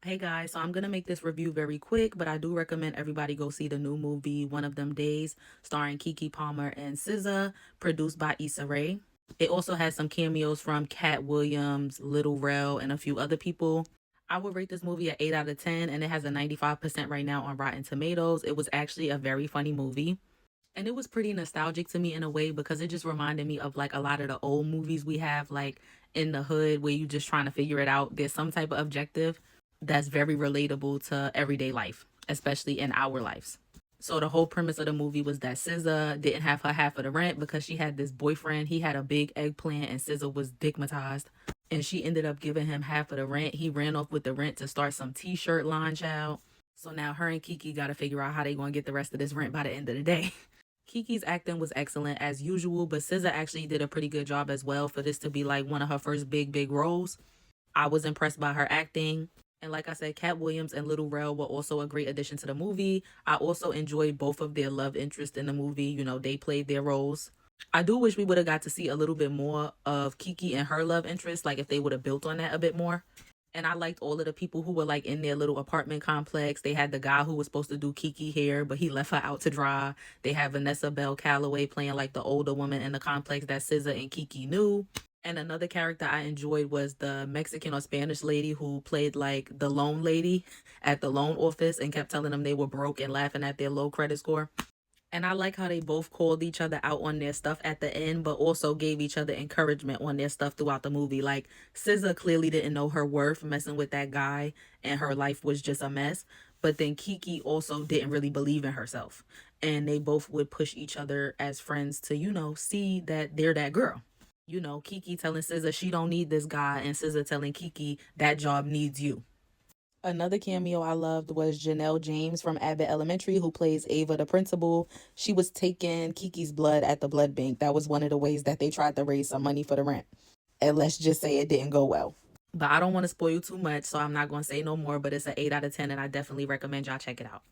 Hey guys, so I'm gonna make this review very quick, but I do recommend everybody go see the new movie One of Them Days, starring Keke Palmer and SZA, produced by Issa Rae. It also has some cameos from Cat Williams, Little Rel, and a few other people. I would rate this movie a 8 out of 10, and it has a 95% right now on Rotten Tomatoes. It was actually a very funny movie. And it was pretty nostalgic to me in a way because it just reminded me of like a lot of the old movies we have, like in the hood, where you just trying to figure it out. There's some type of objective that's very relatable to everyday life, especially in our lives. So the whole premise of the movie was that SZA didn't have her half of the rent because she had this boyfriend. He had a big eggplant and SZA was digmatized. And she ended up giving him half of the rent. He ran off with the rent to start some t-shirt line, child. So now her and Keke got to figure out how they going to get the rest of this rent by the end of the day. Kiki's acting was excellent as usual, but SZA actually did a pretty good job as well for this to be like one of her first big roles. I was impressed by her acting. And like I said, Cat Williams and Little Rel were also a great addition to the movie. I also enjoyed both of their love interests in the movie. You know, they played their roles. I do wish we would have got to see a little bit more of Keke and her love interest, like if they would have built on that a bit more. And I liked all of the people who were like in their little apartment complex. They had the guy who was supposed to do Keke hair, but he left her out to dry. They had Vanessa Bell Calloway playing like the older woman in the complex that SZA and Keke knew. And another character I enjoyed was the Mexican or Spanish lady who played like the loan lady at the loan office and kept telling them they were broke and laughing at their low credit score. And I like how they both called each other out on their stuff at the end, but also gave each other encouragement on their stuff throughout the movie. Like, SZA clearly didn't know her worth messing with that guy, and her life was just a mess. But then Keke also didn't really believe in herself. And they both would push each other as friends to, see that they're that girl. Keke telling SZA she don't need this guy, and SZA telling Keke that job needs you. Another cameo I loved was Janelle James from Abbott Elementary, who plays Ava, the principal. She was taking Kiki's blood at the blood bank. That was one of the ways that they tried to raise some money for the rent. And let's just say it didn't go well. But I don't want to spoil too much, so I'm not going to say no more. But it's an 8 out of 10, and I definitely recommend y'all check it out.